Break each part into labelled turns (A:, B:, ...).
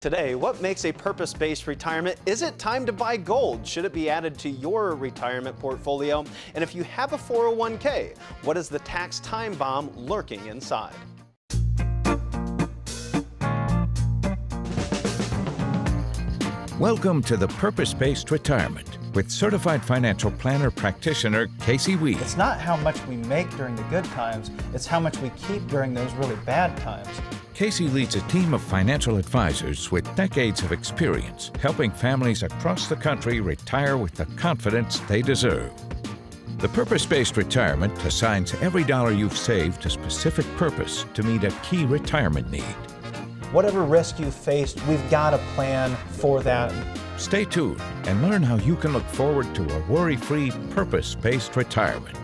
A: Today, what makes a purpose-based retirement? Is it time to buy gold? Should it be added to your retirement portfolio? And if you have a 401k, what is the tax time bomb lurking inside?
B: Welcome to the Purpose-Based Retirement with certified financial planner practitioner Casey Weade.
C: It's not how much we make during the good times, it's how much we keep during those really bad times.
B: Casey leads a team of financial advisors with decades of experience, helping families across the country retire with the confidence they deserve. The Purpose-Based Retirement assigns every dollar you've saved a specific purpose to meet a key retirement need.
C: Whatever risk you faced, we've got a plan for that.
B: Stay tuned and learn how you can look forward to a worry-free, purpose-based retirement.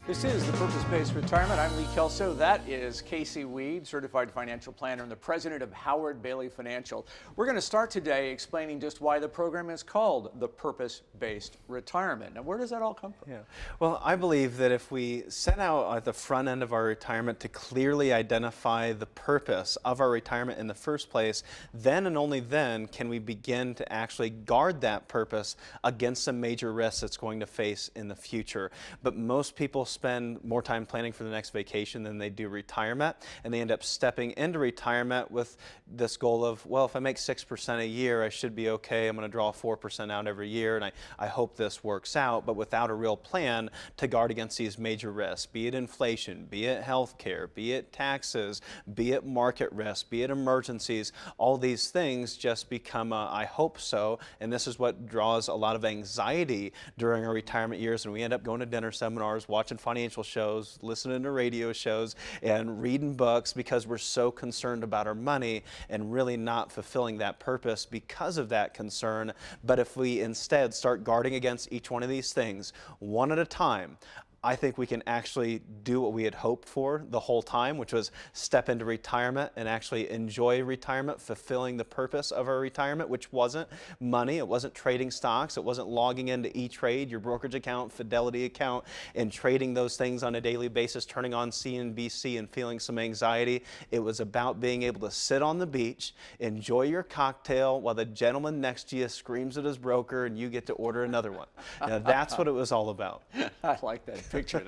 D: This is the Purpose-Based Retirement. I'm Lee Kelso. That is Casey Weade, certified financial planner and the president of Howard Bailey Financial. We're going to start today explaining just why the program is called the Purpose-Based Retirement. Now, where does that all come from?
A: Yeah. Well, I believe that if we set out at the front end of our retirement to clearly identify the purpose of our retirement in the first place, then and only then can we begin to actually guard that purpose against some major risks it's going to face in the future. But most people spend more time planning for the next vacation than they do retirement, and they end up stepping into retirement with this goal of, well, if I make 6% a year, I should be okay. I'm going to draw 4% out every year, and I hope this works out, but without a real plan to guard against these major risks, be it inflation, be it healthcare, be it taxes, be it market risk, be it emergencies. All these things just become a I hope so, and this is what draws a lot of anxiety during our retirement years, and we end up going to dinner seminars, watching financial shows, listening to radio shows, and reading books because we're so concerned about our money and really not fulfilling that purpose because of that concern. But if we instead start guarding against each one of these things one at a time, I think we can actually do what we had hoped for the whole time, which was step into retirement and actually enjoy retirement, fulfilling the purpose of our retirement, which wasn't money, it wasn't trading stocks, it wasn't logging into E-Trade, your brokerage account, Fidelity account, and trading those things on a daily basis, turning on CNBC and feeling some anxiety. It was about being able to sit on the beach, enjoy your cocktail while the gentleman next to you screams at his broker and you get to order another one. Now, that's what it was all about.
D: I like that picture.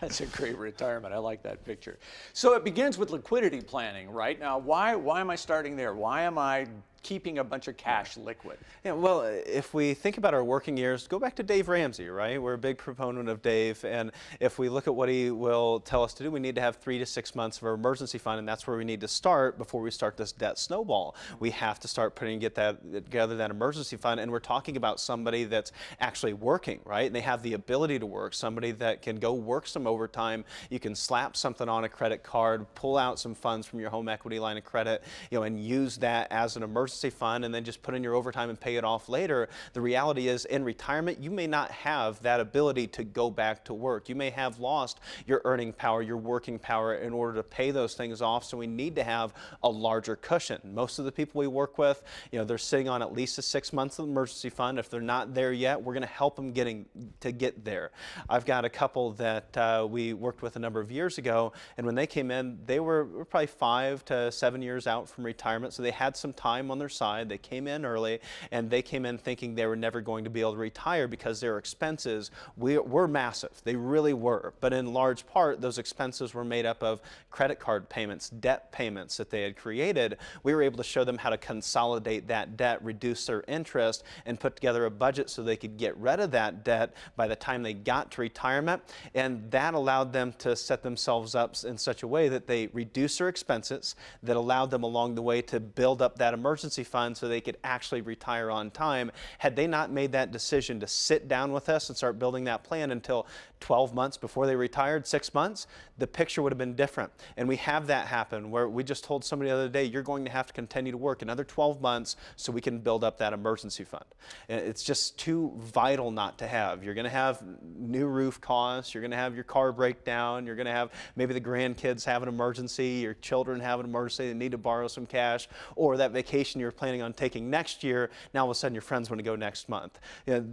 D: That's a great retirement. I like that picture. So it begins with liquidity planning, right? Now, why am I starting there? Why am I keeping a bunch of cash liquid?
A: Yeah, well, if we think about our working years, go back to Dave Ramsey, right? We're a big proponent of Dave, and if we look at what he will tell us to do, we need to have 3 to 6 months of our emergency fund, and that's where we need to start before we start this debt snowball. We have to start gather that emergency fund, and we're talking about somebody that's actually working, right? And they have the ability to work, somebody that can go work some overtime. You can slap something on a credit card, pull out some funds from your home equity line of credit, and use that as an emergency fund and then just put in your overtime and pay it off later. The reality is in retirement, you may not have that ability to go back to work. You may have lost your earning power, your working power in order to pay those things off. So we need to have a larger cushion. Most of the people we work with, they're sitting on at least a 6 months of emergency fund. If they're not there yet, we're going to help them get there. I've got a couple that we worked with a number of years ago, and when they came in, they were probably 5 to 7 years out from retirement, so they had some time on their side. They came in early, and they came in thinking they were never going to be able to retire because their expenses were massive. They really were. But in large part, those expenses were made up of credit card payments, debt payments that they had created. We were able to show them how to consolidate that debt, reduce their interest, and put together a budget so they could get rid of that debt by the time they got to retirement. And that allowed them to set themselves up in such a way that they reduced their expenses, that allowed them along the way to build up that emergency fund so they could actually retire on time. Had they not made that decision to sit down with us and start building that plan until 12 months before they retired, 6 months, the picture would have been different. And we have that happen where we just told somebody the other day, you're going to have to continue to work another 12 months so we can build up that emergency fund. And it's just too vital not to have. You're going to have new roof costs, you're going to have your car break down, you're going to have maybe the grandkids have an emergency, your children have an emergency, they need to borrow some cash, or that vacation you're planning on taking next year, now all of a sudden your friends want to go next month.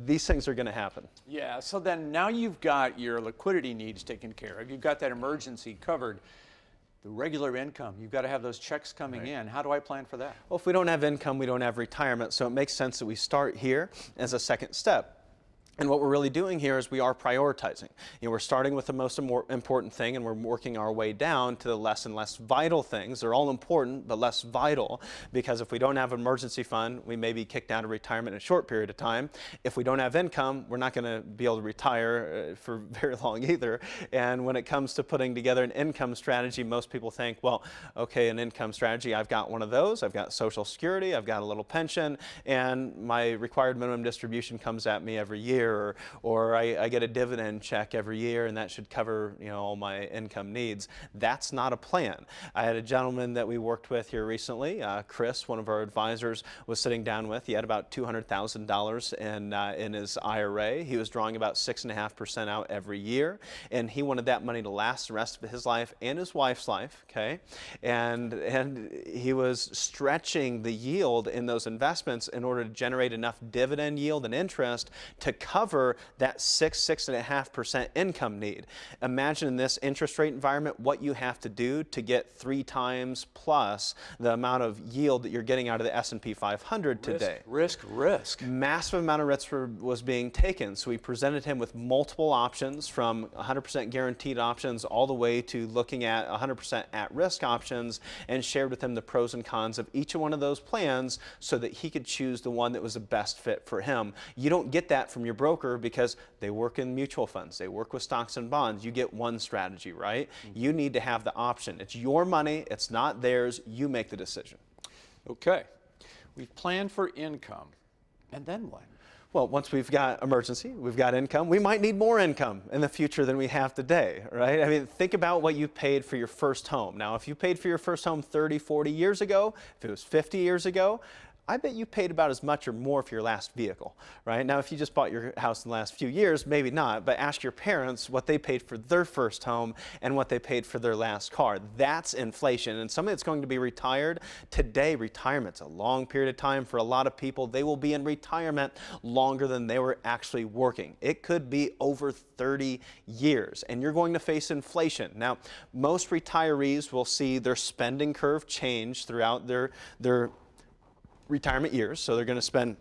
A: These things are going to happen.
D: Yeah, so then now you've got your liquidity needs taken care of. You've got that emergency covered. the regular income. You've got to have those checks coming in. How do I plan for that?
A: Well, if we don't have income, we don't have retirement, so it makes sense that we start here as a second step. And what we're really doing here is we are prioritizing. We're starting with the most important thing, and we're working our way down to the less and less vital things. They're all important, but less vital, because if we don't have an emergency fund, we may be kicked out of retirement in a short period of time. If we don't have income, we're not going to be able to retire for very long either. And when it comes to putting together an income strategy, most people think, well, okay, an income strategy, I've got one of those. I've got Social Security, I've got a little pension, and my required minimum distribution comes at me every year. Or I get a dividend check every year, and that should cover all my income needs. That's not a plan. I had a gentleman that we worked with here recently, Chris, one of our advisors, was sitting down with. He had about $200,000 in his IRA. He was drawing about 6.5% out every year, and he wanted that money to last the rest of his life and his wife's life. Okay, and he was stretching the yield in those investments in order to generate enough dividend yield and interest to cover that 6.5% income need. Imagine in this interest rate environment what you have to do to get 3 times plus the amount of yield that you're getting out of the S&P 500 today.
D: Risk.
A: Massive amount of risk was being taken, so we presented him with multiple options, from 100% guaranteed options all the way to looking at 100% at-risk options, and shared with him the pros and cons of each one of those plans so that he could choose the one that was the best fit for him. You don't get that from your broker because they work in mutual funds, they work with stocks and bonds. You get one strategy, right? You need to have the option. It's your money, it's not theirs. You make the decision.
D: Okay, we've planned for income, and then what?
A: Well, once we've got emergency, we've got income, we might need more income in the future than we have today, right? I mean, think about what you paid for your first home. Now, if you paid for your first home 30, 40 years ago, if it was 50 years ago, I bet you paid about as much or more for your last vehicle, right? Now, if you just bought your house in the last few years, maybe not, but ask your parents what they paid for their first home and what they paid for their last car. That's inflation. And somebody that's going to be retired today, retirement's a long period of time for a lot of people. They will be in retirement longer than they were actually working. It could be over 30 years, and you're going to face inflation. Now, most retirees will see their spending curve change throughout their retirement years, so they're going to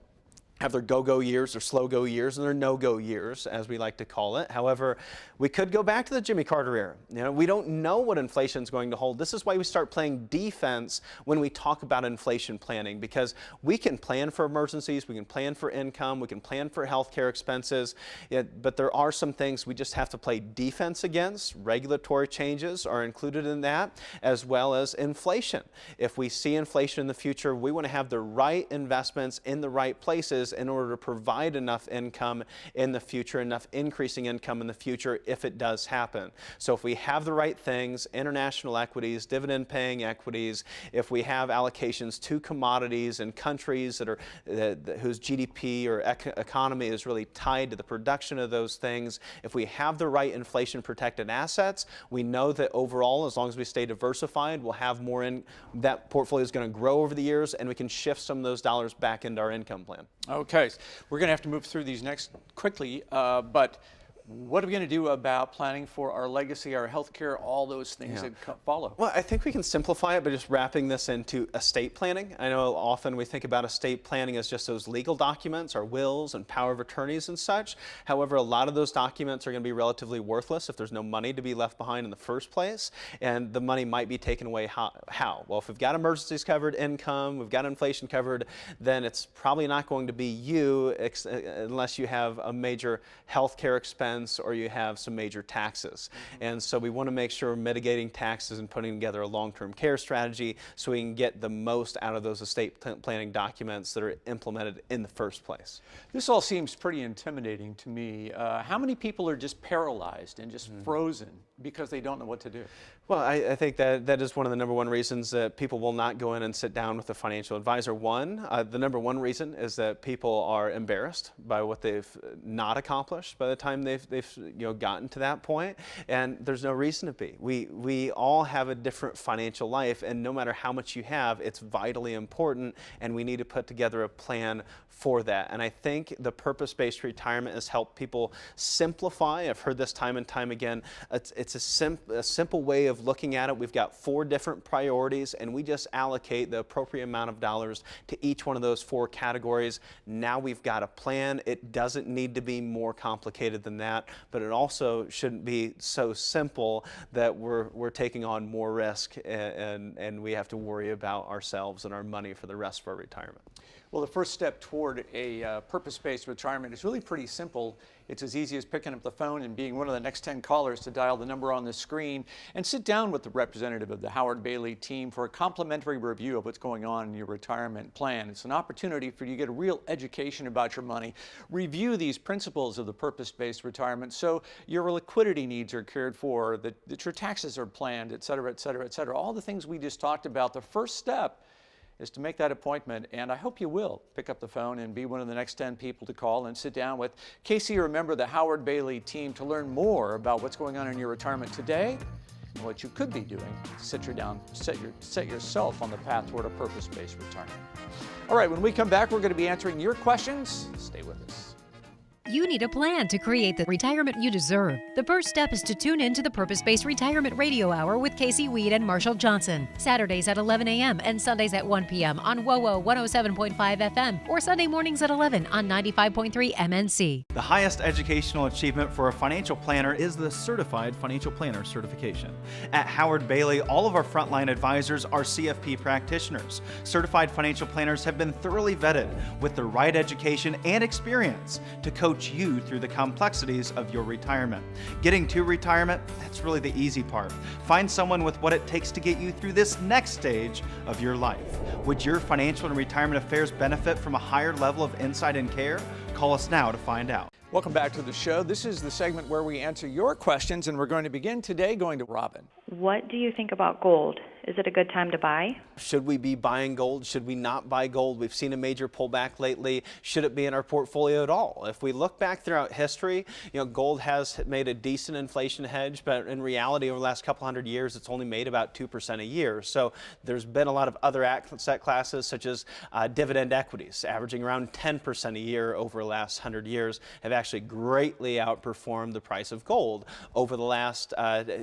A: have their go-go years, their slow-go years, and their no-go years, as we like to call it. However, we could go back to the Jimmy Carter era. We don't know what inflation is going to hold. This is why we start playing defense when we talk about inflation planning, because we can plan for emergencies, we can plan for income, we can plan for healthcare expenses, but there are some things we just have to play defense against. Regulatory changes are included in that, as well as inflation. If we see inflation in the future, we want to have the right investments in the right places in order to provide enough income in the future, enough increasing income in the future if it does happen. So if we have the right things, international equities, dividend paying equities, if we have allocations to commodities and countries that are whose GDP or economy is really tied to the production of those things, if we have the right inflation protected assets, we know that overall, as long as we stay diversified, we'll have more in that portfolio is going to grow over the years, and we can shift some of those dollars back into our income plan.
D: Okay, we're going to have to move through these next quickly, but what are we going to do about planning for our legacy, our health care, all those things that follow?
A: Well, I think we can simplify it by just wrapping this into estate planning. I know often we think about estate planning as just those legal documents, our wills and power of attorneys and such. However, a lot of those documents are going to be relatively worthless if there's no money to be left behind in the first place, and the money might be taken away. How? Well, if we've got emergencies covered, income, we've got inflation covered, then it's probably not going to be you unless you have a major health care expense or you have some major taxes. And so we want to make sure we're mitigating taxes and putting together a long-term care strategy so we can get the most out of those estate planning documents that are implemented in the first place.
D: This all seems pretty intimidating to me. How many people are just paralyzed and just frozen because they don't know what to do?
A: Well, I think that is one of the number one reasons that people will not go in and sit down with a financial advisor. The number one reason is that people are embarrassed by what they've not accomplished by the time they've gotten to that point, and there's no reason to be. We all have a different financial life, and no matter how much you have, it's vitally important, and we need to put together a plan for that. And I think the purpose-based retirement has helped people simplify. I've heard this time and time again. It's It's a simple way of looking at it. We've got 4 different priorities, and we just allocate the appropriate amount of dollars to each one of those 4 categories. Now we've got a plan. It doesn't need to be more complicated than that, but it also shouldn't be so simple that we're taking on more risk and we have to worry about ourselves and our money for the rest of our retirement.
D: Well, the first step toward a purpose-based retirement is really pretty simple. It's as easy as picking up the phone and being one of the next 10 callers to dial the number on the screen and sit down with the representative of the Howard Bailey team for a complimentary review of what's going on in your retirement plan. It's an opportunity for you to get a real education about your money, review these principles of the purpose-based retirement so your liquidity needs are cared for, that your taxes are planned, et cetera, et cetera, et cetera. All the things we just talked about. The first step is to make that appointment, and I hope you will pick up the phone and be one of the next 10 people to call and sit down with Casey or a member of the Howard Bailey team to learn more about what's going on in your retirement today and what you could be doing to set yourself on the path toward a purpose-based retirement. All right, when we come back, we're going to be answering your questions. Stay with us.
E: You need a plan to create the retirement you deserve. The first step is to tune in to the Purpose-Based Retirement Radio Hour with Casey Weade and Marshall Johnson. Saturdays at 11 a.m. and Sundays at 1 p.m. on WOWO 107.5 FM or Sunday mornings at 11 on 95.3 MNC.
C: The highest educational achievement for a financial planner is the Certified Financial Planner certification. At Howard Bailey, all of our frontline advisors are CFP practitioners. Certified financial planners have been thoroughly vetted with the right education and experience to coach you through the complexities of your retirement. Getting to retirement, that's really the easy part. Find someone with what it takes to get you through this next stage of your life. Would your financial and retirement affairs benefit from a higher level of insight and care? Call us now to find out.
D: Welcome back to the show. This is the segment where we answer your questions, and we're going to begin today going to Robin.
F: What do you think about gold? Is it a good time to buy?
A: Should we be buying gold? Should we not buy gold? We've seen a major pullback lately. Should it be in our portfolio at all? If we look back throughout history, gold has made a decent inflation hedge, but in reality, over the last couple hundred years, it's only made about 2% a year. So there's been a lot of other asset classes, such as dividend equities, averaging around 10% a year over the last 100 years, have actually greatly outperformed the price of gold. Over the last,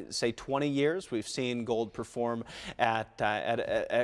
A: say, 20 years, we've seen gold perform at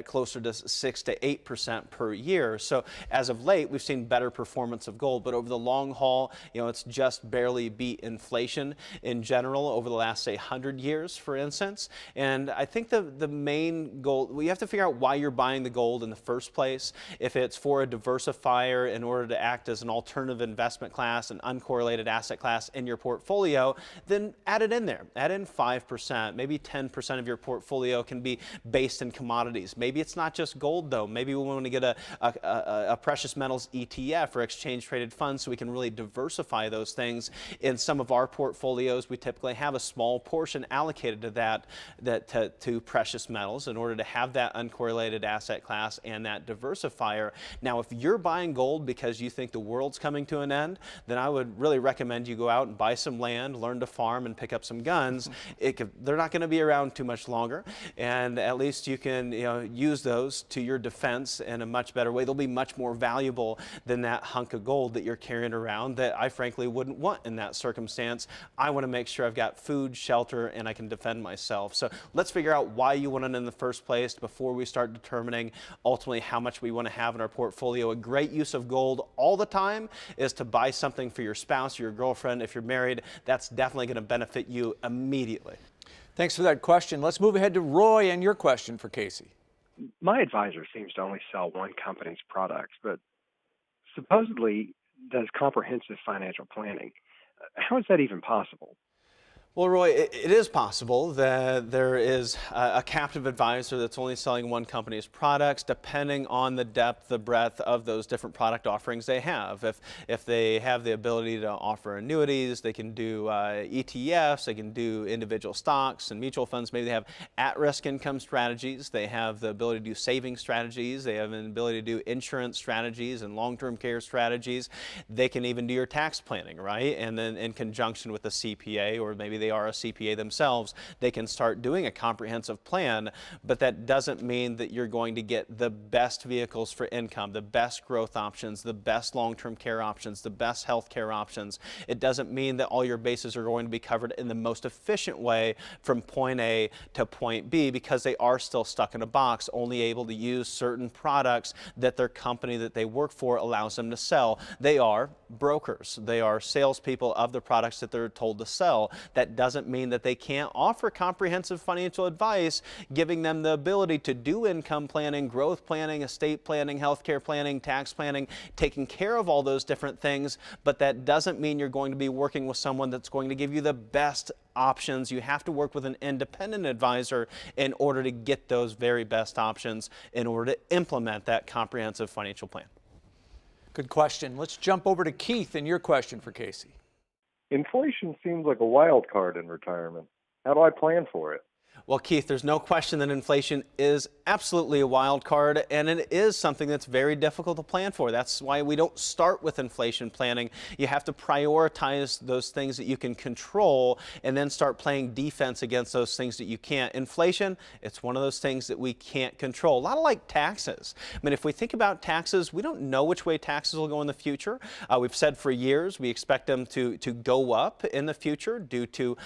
A: closer to 6 to 8% per year. So as of late, we've seen better performance of gold, but over the long haul, it's just barely beat inflation in general over the last, say, 100 years, for instance. And I think the main goal, we have to figure out why you're buying the gold in the first place. If it's for a diversifier in order to act as an alternative investment class, an uncorrelated asset class in your portfolio, then add it in there. Add in 5%, maybe 10% of your portfolio can be based in commodities. Maybe it's not just gold, though. Maybe we want to get a precious metals ETF or exchange traded fund so we can really diversify those things. In some of our portfolios, we typically have a small portion allocated to to precious metals in order to have that uncorrelated asset class and that diversifier. Now, if you're buying gold because you think the world's coming to an end, then I would really recommend you go out and buy some land, learn to farm, and pick up some guns. They're not going to be around too much longer, and at least you can use those to your defense in a much better way. They'll be much more valuable than that hunk of gold that you're carrying around that I frankly wouldn't want in that circumstance. I want to make sure I've got food, shelter, and I can defend myself. So let's figure out why you want it in the first place before we start determining ultimately how much we want to have in our portfolio. A great use of gold all the time is to buy something for your spouse or your girlfriend. If you're married, that's definitely going to benefit you immediately.
D: Thanks for that question. Let's move ahead to Roy and your question for Casey.
G: My advisor seems to only sell one company's products, but supposedly does comprehensive financial planning. How is that even possible?
A: Well, Roy, it is possible that there is a captive advisor that's only selling one company's products, depending on the depth, the breadth of those different product offerings they have. If they have the ability to offer annuities, they can do ETFs, they can do individual stocks and mutual funds. Maybe they have at-risk income strategies. They have the ability to do saving strategies. They have an ability to do insurance strategies and long-term care strategies. They can even do your tax planning, right? And then in conjunction with a CPA, or maybe they they are a CPA themselves, they can start doing a comprehensive plan, but that doesn't mean that you're going to get the best vehicles for income, the best growth options, the best long-term care options, the best health care options. It doesn't mean that all your bases are going to be covered in the most efficient way from point A to point B, because they are still stuck in a box, only able to use certain products that their company that they work for allows them to sell. They are brokers. They are salespeople of the products that they're told to sell. That doesn't mean that they can't offer comprehensive financial advice, giving them the ability to do income planning, growth planning, estate planning, healthcare planning, tax planning, taking care of all those different things. But that doesn't mean you're going to be working with someone that's going to give you the best options. You have to work with an independent advisor in order to get those very best options, in order to implement that comprehensive financial plan.
D: Good question. Let's jump over to Keith and your question for Casey.
H: Inflation seems like a wild card in retirement. How do I plan for it?
A: Well, Keith, there's no question that inflation is absolutely a wild card, and it is something that's very difficult to plan for. That's why we don't start with inflation planning. You have to prioritize those things that you can control and then start playing defense against those things that you can't. Inflation, it's one of those things that we can't control. A lot like taxes. I mean, if we think about taxes, we don't know which way taxes will go in the future. We've said for years we expect them to go up in the future due to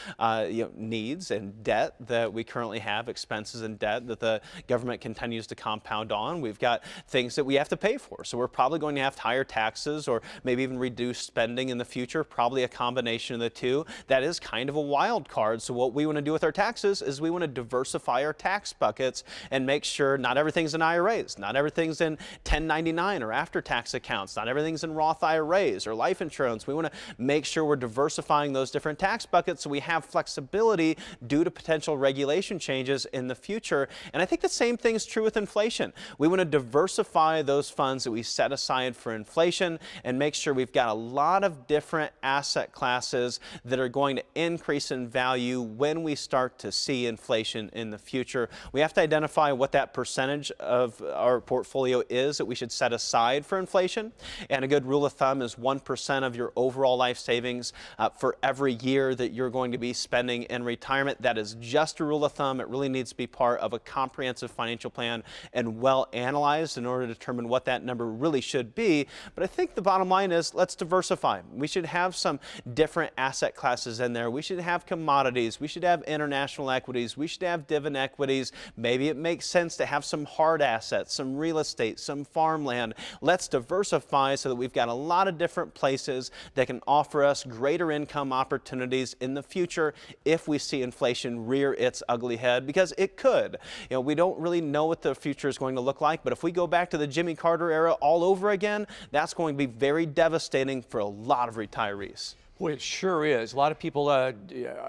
A: needs and debt that we currently have, expenses and debt that the government continues to compound on. We've got things that we have to pay for. So we're probably going to have higher taxes or maybe even reduced spending in the future, probably a combination of the two. That is kind of a wild card. So what we want to do with our taxes is we want to diversify our tax buckets and make sure not everything's in IRAs, not everything's in 1099 or after-tax accounts, not everything's in Roth IRAs or life insurance. We want to make sure we're diversifying those different tax buckets so we have flexibility due to potential regulation changes in the future. And I think the same thing is true with inflation. We want to diversify those funds that we set aside for inflation and make sure we've got a lot of different asset classes that are going to increase in value when we start to see inflation in the future. We have to identify what that percentage of our portfolio is that we should set aside for inflation. And a good rule of thumb is 1% of your overall life savings for every year that you're going to be spending in retirement. That is just a rule of thumb. It really needs to be part of a comprehensive financial plan and well analyzed in order to determine what that number really should be. But I think the bottom line is let's diversify. We should have some different asset classes in there. We should have commodities. We should have international equities. We should have dividend equities. Maybe it makes sense to have some hard assets, some real estate, some farmland. Let's diversify so that we've got a lot of different places that can offer us greater income opportunities in the future if we see inflation rear its ugly head, because it could. We don't really know what the future is going to look like, but if we go back to the Jimmy Carter era all over again, that's going to be very devastating for a lot of retirees.
D: Well, it sure is. A lot of people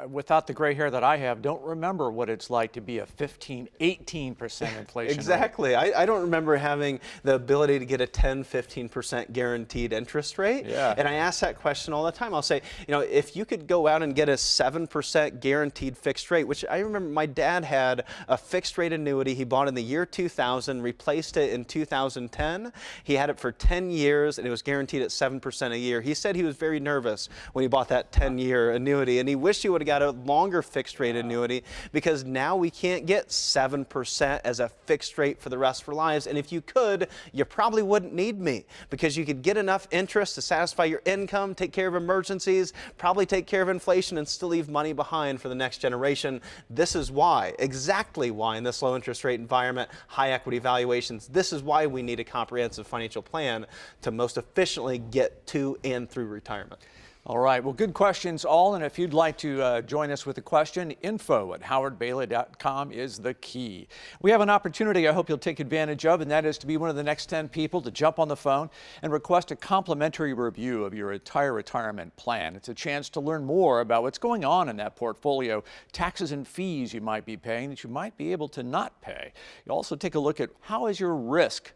D: without the gray hair that I have don't remember what it's like to be a 15, 18% inflation
A: Exactly.
D: rate.
A: I don't remember having the ability to get a 10, 15% guaranteed interest rate.
D: Yeah.
A: And I ask that question all the time. I'll say, if you could go out and get a 7% guaranteed fixed rate, which I remember my dad had a fixed rate annuity he bought in the year 2000, replaced it in 2010. He had it for 10 years and it was guaranteed at 7% a year. He said he was very nervous when he bought that 10-year annuity, and he wished he would have got a longer fixed rate annuity, because now we can't get 7% as a fixed rate for the rest of our lives. And if you could, you probably wouldn't need me, because you could get enough interest to satisfy your income, take care of emergencies, probably take care of inflation, and still leave money behind for the next generation. This is why, exactly why, in this low interest rate environment, high equity valuations, this is why we need a comprehensive financial plan to most efficiently get to and through retirement.
D: All right. Well, good questions all. And if you'd like to join us with a question, info@howardbailey.com is the key. We have an opportunity I hope you'll take advantage of, and that is to be one of the next 10 people to jump on the phone and request a complimentary review of your entire retirement plan. It's a chance to learn more about what's going on in that portfolio, taxes and fees you might be paying that you might be able to not pay. You also take a look at how is your risk.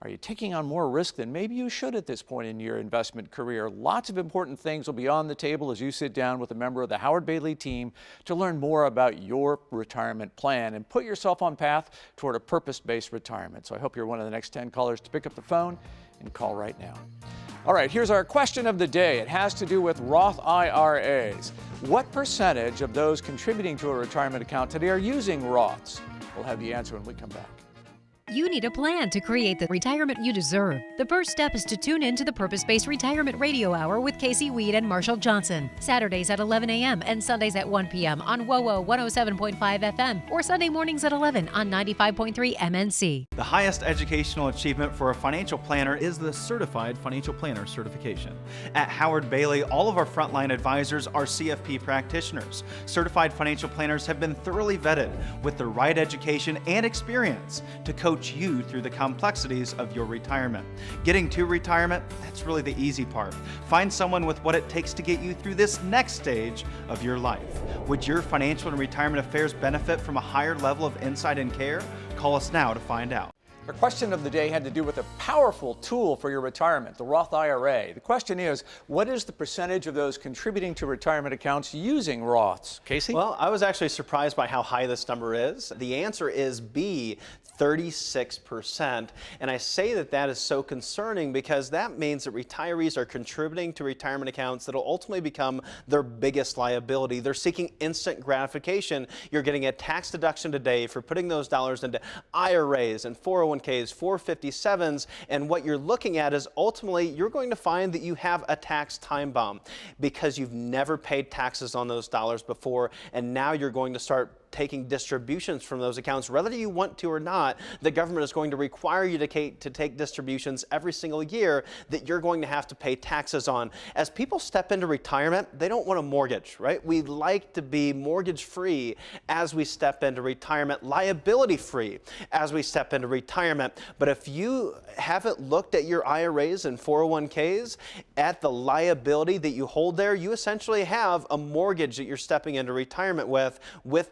D: Are you taking on more risk than maybe you should at this point in your investment career? Lots of important things will be on the table as you sit down with a member of the Howard Bailey team to learn more about your retirement plan and put yourself on path toward a purpose-based retirement. So I hope you're one of the next 10 callers to pick up the phone and call right now. All right, here's our question of the day. It has to do with Roth IRAs. What percentage of those contributing to a retirement account today are using Roths? We'll have the answer when we come back.
E: You need a plan to create the retirement you deserve. The first step is to tune in to the Purpose-Based Retirement Radio Hour with Casey Weade and Marshall Johnson. Saturdays at 11 a.m. and Sundays at 1 p.m. on WOWO 107.5 FM or Sunday mornings at 11 on 95.3 MNC.
C: The highest educational achievement for a financial planner is the Certified Financial Planner certification. At Howard Bailey, all of our frontline advisors are CFP practitioners. Certified financial planners have been thoroughly vetted with the right education and experience to coach you through the complexities of your retirement. Getting to retirement, that's really the easy part. Find someone with what it takes to get you through this next stage of your life. Would your financial and retirement affairs benefit from a higher level of insight and care? Call us now to find out.
D: Our question of the day had to do with a powerful tool for your retirement, the Roth IRA. The question is, what is the percentage of those contributing to retirement accounts using Roths? Casey?
A: Well, I was actually surprised by how high this number is. The answer is B, 36%. And I say that that is so concerning because that means that retirees are contributing to retirement accounts that will ultimately become their biggest liability. They're seeking instant gratification. You're getting a tax deduction today for putting those dollars into IRAs and 401ks, 457s, and what you're looking at is ultimately you're going to find that you have a tax time bomb because you've never paid taxes on those dollars before, and now you're going to start taking distributions from those accounts. Whether you want to or not, the government is going to require you to take distributions every single year that you're going to have to pay taxes on. As people step into retirement, they don't want a mortgage, right? We like to be mortgage free as we step into retirement, liability free as we step into retirement. But if you haven't looked at your IRAs and 401ks, at the liability that you hold there, you essentially have a mortgage that you're stepping into retirement with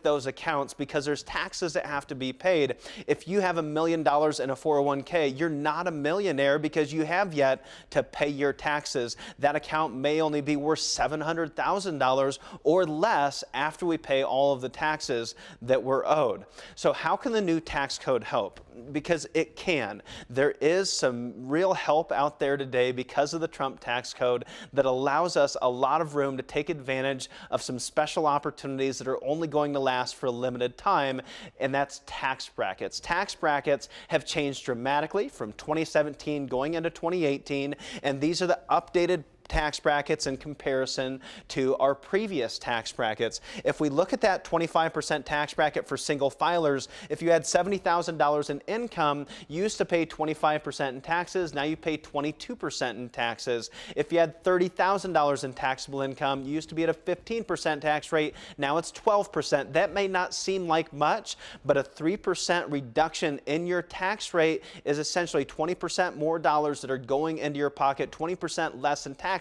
A: those accounts because there's taxes that have to be paid. If you have $1 million in a 401k, you're not a millionaire because you have yet to pay your taxes. That account may only be worth $700,000 or less after we pay all of the taxes that we're owed. So how can the new tax code help? Because it can. There is some real help out there today because of the Trump tax code that allows us a lot of room to take advantage of some special opportunities that are only going to last for a limited time, and that's tax brackets. Tax brackets have changed dramatically from 2017 going into 2018, and these are the updated tax brackets in comparison to our previous tax brackets. If we look at that 25% tax bracket for single filers, if you had $70,000 in income, you used to pay 25% in taxes, now you pay 22% in taxes. If you had $30,000 in taxable income, you used to be at a 15% tax rate, now it's 12%. That may not seem like much, but a 3% reduction in your tax rate is essentially 20% more dollars that are going into your pocket, 20% less in taxes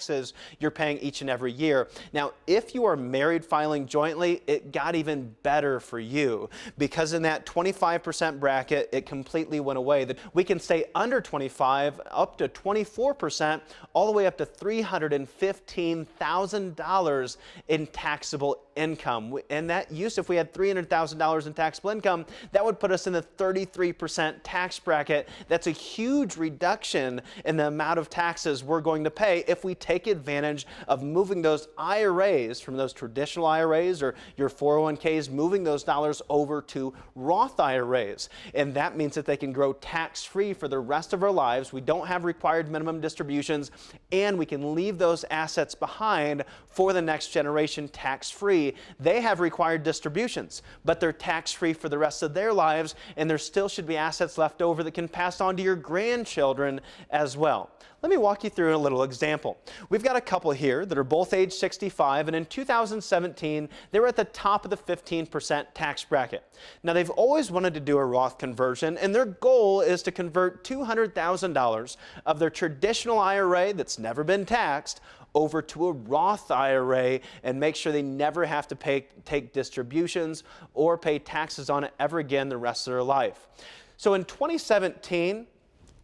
A: you're paying each and every year. Now, if you are married filing jointly, it got even better for you because in that 25% bracket, it completely went away. That we can stay under 25, up to 24%, all the way up to $315,000 in taxable income. And that used, if we had $300,000 in taxable income, that would put us in the 33% tax bracket. That's a huge reduction in the amount of taxes we're going to pay if we take advantage of moving those IRAs from those traditional IRAs or your 401ks, moving those dollars over to Roth IRAs. And that means that they can grow tax-free for the rest of our lives. We don't have required minimum distributions, and we can leave those assets behind for the next generation tax-free. They have required distributions, but they're tax-free for the rest of their lives, and there still should be assets left over that can pass on to your grandchildren as well. Let me walk you through a little example. We've got a couple here that are both age 65, and in 2017, they were at the top of the 15% tax bracket. Now, they've always wanted to do a Roth conversion, and their goal is to convert $200,000 of their traditional IRA that's never been taxed over to a Roth IRA and make sure they never have to take distributions or pay taxes on it ever again the rest of their life. So in 2017,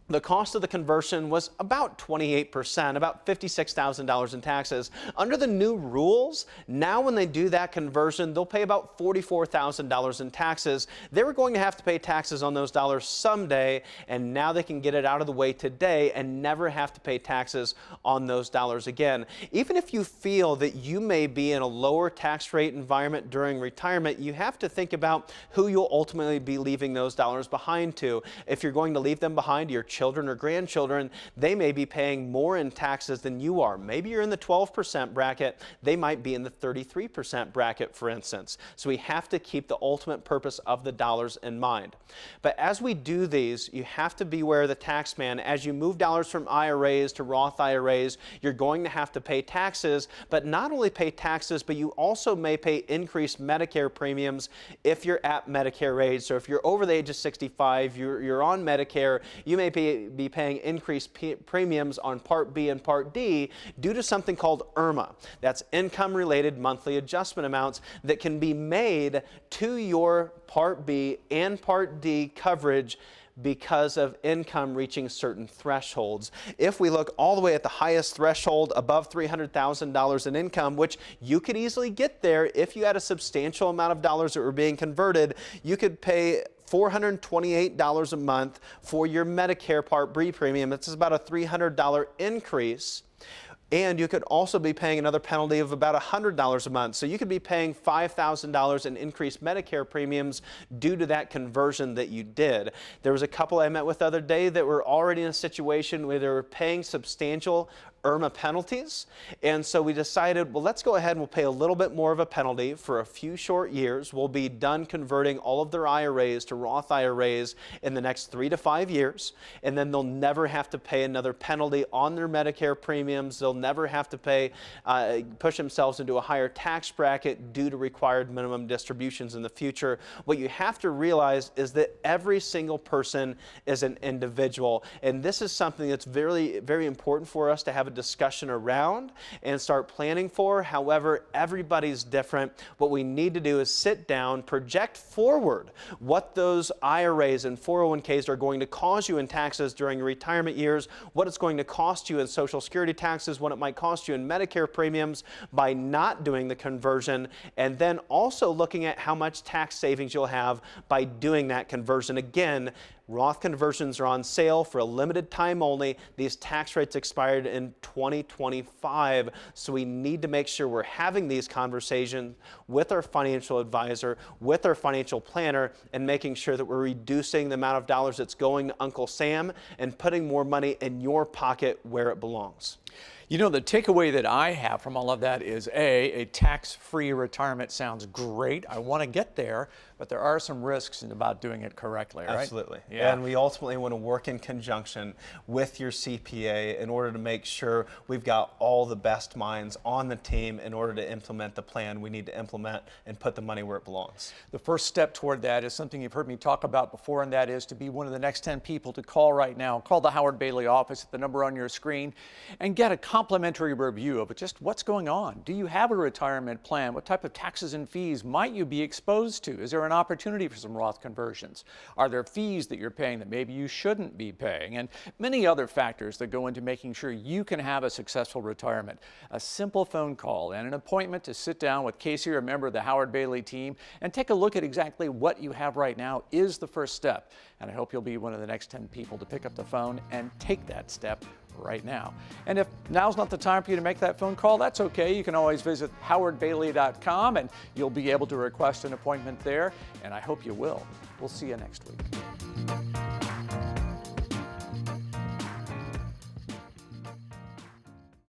A: the cost of the conversion was about 28%, about $56,000 in taxes. Under the new rules, now when they do that conversion, they'll pay about $44,000 in taxes. They were going to have to pay taxes on those dollars someday, and now they can get it out of the way today and never have to pay taxes on those dollars again. Even if you feel that you may be in a lower tax rate environment during retirement, you have to think about who you'll ultimately be leaving those dollars behind to. If you're going to leave them behind to your children or grandchildren, they may be paying more in taxes than you are. Maybe you're in the 12% bracket, they might be in the 33% bracket, for instance. So we have to keep the ultimate purpose of the dollars in mind. But as we do these, you have to beware of the tax man. As you move dollars from IRAs to Roth IRAs, you're going to have to pay taxes, but not only pay taxes, but you also may pay increased Medicare premiums if you're at Medicare age. So if you're over the age of 65, you're on Medicare, you may be paying increased premiums on Part B and Part D due to something called IRMA. That's income-related monthly adjustment amounts that can be made to your Part B and Part D coverage because of income reaching certain thresholds. If we look all the way at the highest threshold above $300,000 in income, which you could easily get there if you had a substantial amount of dollars that were being converted, you could pay $428 a month for your Medicare Part B premium. That's about a $300 increase. And you could also be paying another penalty of about $100 a month. So you could be paying $5,000 in increased Medicare premiums due to that conversion that you did. There was a couple I met with the other day that were already in a situation where they were paying substantial IRMA penalties, and so we decided, well, let's go ahead and we'll pay a little bit more of a penalty for a few short years. We'll be done converting all of their IRAs to Roth IRAs in the next 3 to 5 years, and then they'll never have to pay another penalty on their Medicare premiums. They'll never have to pay, push themselves into a higher tax bracket due to required minimum distributions in the future. What you have to realize is that every single person is an individual, and this is something that's very, very important for us to have a discussion around and start planning for. However, everybody's different. What we need to do is sit down, project forward what those IRAs and 401ks are going to cause you in taxes during your retirement years, what it's going to cost you in Social Security taxes, what it might cost you in Medicare premiums by not doing the conversion, and then also looking at how much tax savings you'll have by doing that conversion. Again, Roth conversions are on sale for a limited time only. These tax rates expired in 2025, so we need to make sure we're having these conversations with our financial advisor, with our financial planner, and making sure that we're reducing the amount of dollars that's going to Uncle Sam and putting more money in your pocket where it belongs.
D: You know, the takeaway that I have from all of that is a tax-free retirement sounds great. I want to get there, but there are some risks about doing it correctly, right?
A: Absolutely.
D: Yeah.
A: And we ultimately want to work in conjunction with your CPA in order to make sure we've got all the best minds on the team in order to implement the plan we need to implement and put the money where it belongs.
D: The first step toward that is something you've heard me talk about before, and that is to be one of the next 10 people to call right now. Call the Howard Bailey office at the number on your screen and get a complimentary review of just what's going on. Do you have a retirement plan? What type of taxes and fees might you be exposed to? Is there an opportunity for some Roth conversions? Are there fees that you're paying that maybe you shouldn't be paying? And many other factors that go into making sure you can have a successful retirement. A simple phone call and an appointment to sit down with Casey or a member of the Howard Bailey team and take a look at exactly what you have right now is the first step. And I hope you'll be one of the next 10 people to pick up the phone and take that step right now. And if now's not the time for you to make that phone call, that's okay. You can always visit howardbailey.com and you'll be able to request an appointment there, and I hope you will. We'll see you next week.